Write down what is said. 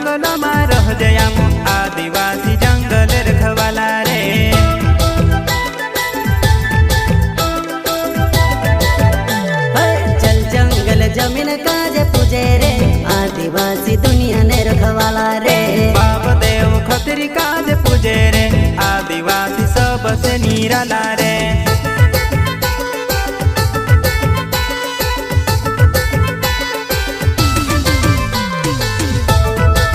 जंगलમાં રહજે આમ आदिवासी जंगल रखवाला रे। चल जंगल जमीन काजे पूजे रे आदिवासी दुनिया ने रखवाला रे। बाप देव खतरी काजे पूजे रे आदिवासी सबसे निराला रे।